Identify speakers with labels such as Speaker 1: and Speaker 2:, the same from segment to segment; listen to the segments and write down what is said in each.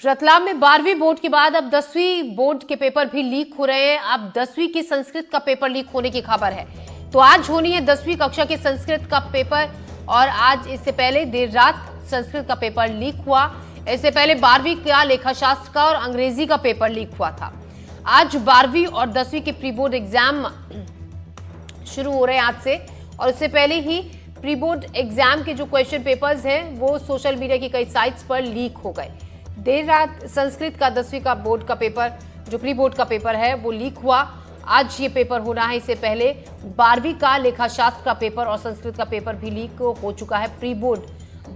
Speaker 1: रतलाम में 12वीं बोर्ड के बाद अब 10वीं बोर्ड के पेपर भी लीक हो रहे हैं। अब 10वीं की संस्कृत का पेपर लीक होने की खबर है। तो आज होनी है 10वीं कक्षा के संस्कृत का पेपर और आज इससे पहले देर रात संस्कृत का पेपर लीक हुआ। इससे पहले 12वीं का लेखाशास्त्र का और अंग्रेजी का पेपर लीक हुआ था। आज 12वीं और 10वीं के प्री बोर्ड एग्जाम शुरू हो रहे हैं आज से, और इससे पहले ही प्री बोर्ड एग्जाम के जो क्वेश्चन पेपर्स हैं वो सोशल मीडिया की कई साइट्स पर लीक हो गए। देर रात संस्कृत का 10वीं का बोर्ड का पेपर, जो प्री बोर्ड का पेपर है, वो लीक हुआ। आज ये पेपर होना है। इससे पहले 12वीं का लेखाशास्त्र का पेपर और संस्कृत का पेपर भी लीक हो चुका है। प्री बोर्ड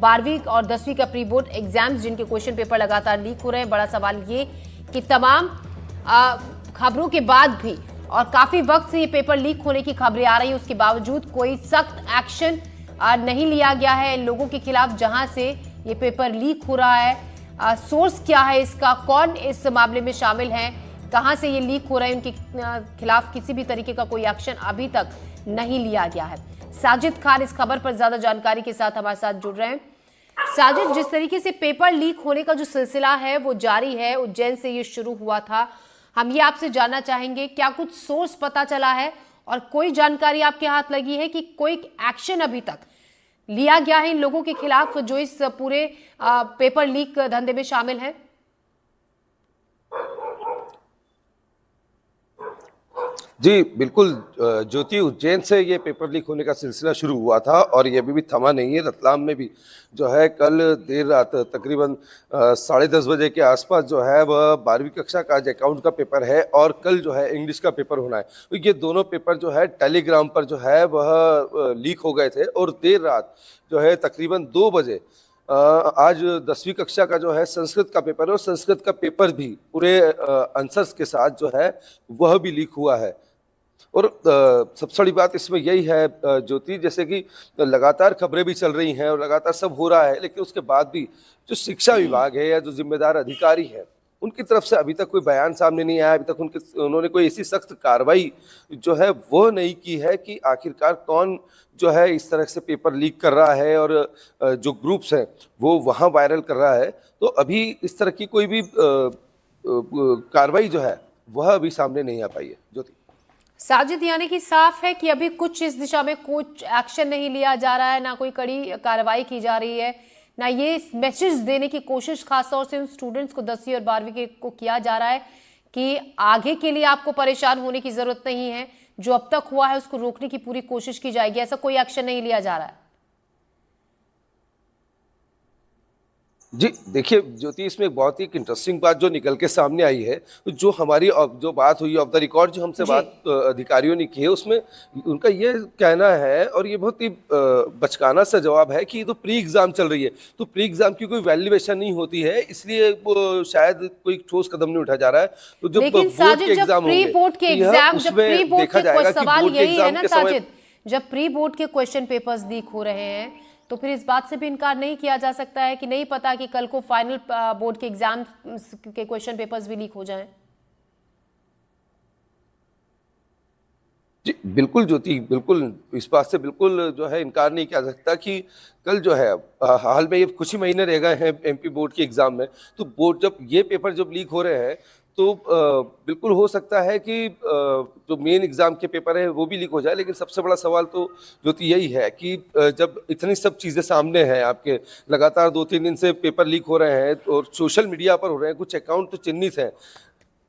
Speaker 1: 12वीं और 10वीं का प्री बोर्ड एग्जाम्स जिनके क्वेश्चन पेपर लगातार लीक हो रहे हैं। बड़ा सवाल ये कि तमाम खबरों के बाद भी और काफी वक्त से ये पेपर लीक होने की खबरें आ रही है, उसके बावजूद कोई सख्त एक्शन नहीं लिया गया है इन लोगों के खिलाफ जहां से ये पेपर लीक हो रहा है। सोर्स क्या है इसका, कौन इस मामले में शामिल है, कहां से ये लीक हो रहा है, उनके खिलाफ किसी भी तरीके का कोई एक्शन अभी तक नहीं लिया गया है। साजिद खान इस खबर पर ज्यादा जानकारी के साथ हमारे साथ जुड़ रहे हैं। साजिद, जिस तरीके से पेपर लीक होने का जो सिलसिला है वो जारी है, उज्जैन से ये शुरू हुआ था, हम ये आपसे जानना चाहेंगे क्या कुछ सोर्स पता चला है और कोई जानकारी आपके हाथ लगी है कि कोई एक्शन अभी तक लिया गया है इन लोगों के खिलाफ जो इस पूरे पेपर लीक धंधे में शामिल है?
Speaker 2: जी बिल्कुल ज्योति, उज्जैन से ये पेपर लीक होने का सिलसिला शुरू हुआ था और ये अभी भी थमा नहीं है। रतलाम में भी जो है कल देर रात तकरीबन 10:30 बजे के आसपास जो है वह 12वीं कक्षा का आज अकाउंट का पेपर है और कल जो है इंग्लिश का पेपर होना है। तो ये दोनों पेपर जो है टेलीग्राम पर जो है वह लीक हो गए थे और देर रात जो है तकरीबन 2 बजे आज 10वीं कक्षा का जो है संस्कृत का पेपर है और संस्कृत का पेपर भी पूरे आंसर्स के साथ जो है वह भी लीक हुआ है। और सबसे बड़ी बात इसमें यही है ज्योति, जैसे कि लगातार खबरें भी चल रही हैं और लगातार सब हो रहा है, लेकिन उसके बाद भी जो शिक्षा विभाग है या जो जिम्मेदार अधिकारी है उनकी तरफ से अभी तक कोई बयान सामने नहीं आया। अभी तक उन्होंने कोई ऐसी सख्त कार्रवाई जो है वो नहीं की है कि आखिरकार कौन जो है इस तरह से पेपर लीक कर रहा है और जो ग्रुप्स हैं वो वहाँ वायरल कर रहा है। तो अभी इस तरह की कोई भी कार्रवाई जो है वह अभी सामने नहीं आ पाई है ज्योति।
Speaker 1: साजिद, यानी कि साफ है कि अभी कुछ इस दिशा में कुछ एक्शन नहीं लिया जा रहा है, ना कोई कड़ी कार्रवाई की जा रही है, ना ये मैसेज देने की कोशिश खासतौर से उन स्टूडेंट्स को 10वीं और 12वीं के को किया जा रहा है कि आगे के लिए आपको परेशान होने की जरूरत नहीं है, जो अब तक हुआ है उसको रोकने की पूरी कोशिश की जाएगी। ऐसा कोई एक्शन नहीं लिया जा रहा है?
Speaker 2: जी देखिए ज्योति, इसमें एक बहुत ही इंटरेस्टिंग बात जो निकल के सामने आई है, जो हमारी जो बात हुई ऑफ द रिकॉर्ड जो हमसे बात अधिकारियों ने की है उसमें उनका ये कहना है और ये बहुत ही बचकाना सा जवाब है कि ये तो प्री एग्जाम चल रही है, तो प्री एग्जाम की कोई वैल्यूएशन नहीं होती है, इसलिए वो शायद कोई ठोस कदम नहीं उठाया जा रहा है। तो जब बोर्ड के एग्जाम होंगे उसमें देखा जाएगा कि बोर्ड के एग्जाम के समय
Speaker 1: जब प्री बोर्ड के क्वेश्चन पेपर्स लीक हो रहे हैं तो फिर इस बात से भी इनकार नहीं किया जा सकता है कि नहीं पता कि कल को फाइनल बोर्ड के एग्जाम के क्वेश्चन पेपर्स भी लीक हो जाएं।
Speaker 2: जी बिल्कुल ज्योति, बिल्कुल इस बात से बिल्कुल जो है इनकार नहीं किया जा सकता कि कल जो है हाल में ये कुछ ही महीने रह गए हैं एमपी बोर्ड के एग्जाम में, तो बोर्ड जब ये पेपर जब लीक हो रहे हैं तो बिल्कुल हो सकता है कि जो मेन एग्जाम के पेपर है वो भी लीक हो जाए। लेकिन सबसे बड़ा सवाल तो ज्योति यही है कि जब इतनी सब चीज़ें सामने हैं आपके, लगातार 2-3 दिन से पेपर लीक हो रहे हैं और सोशल मीडिया पर हो रहे हैं, कुछ अकाउंट तो चिन्हित हैं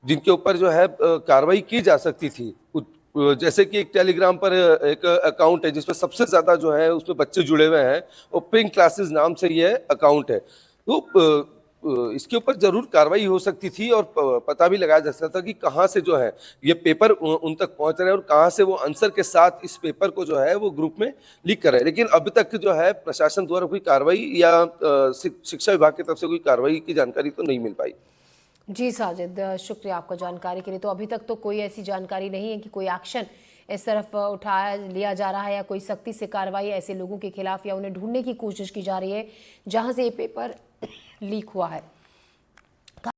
Speaker 2: जिनके ऊपर जो है कार्रवाई की जा सकती थी। जैसे कि एक टेलीग्राम पर एक अकाउंट है जिसमें सबसे ज़्यादा जो है उसमें बच्चे जुड़े हुए हैं और पिंक क्लासेस नाम से ये अकाउंट है। तो इसके ऊपर जरूर कार्रवाई हो सकती थी और पता भी लगाया जा सकता था कि कहाँ से जो है ये पेपर उन तक पहुंच रहे हैं और कहाँ से वो आंसर के साथ इस पेपर को जो है वो ग्रुप में लीक कर रहे हैं। लेकिन अभी तक जो है प्रशासन द्वारा कोई कार्रवाई या शिक्षा विभाग की तरफ से कोई कार्रवाई की जानकारी तो नहीं मिल पाई।
Speaker 1: जी साजिद, शुक्रिया आपका जानकारी के लिए। तो अभी तक तो कोई ऐसी जानकारी नहीं है कि कोई एक्शन इस तरफ उठाया लिया जा रहा है या कोई सख्ती से कार्रवाई ऐसे लोगों के खिलाफ या उन्हें ढूंढने की कोशिश की जा रही है जहां से ये पेपर लीक हुआ है।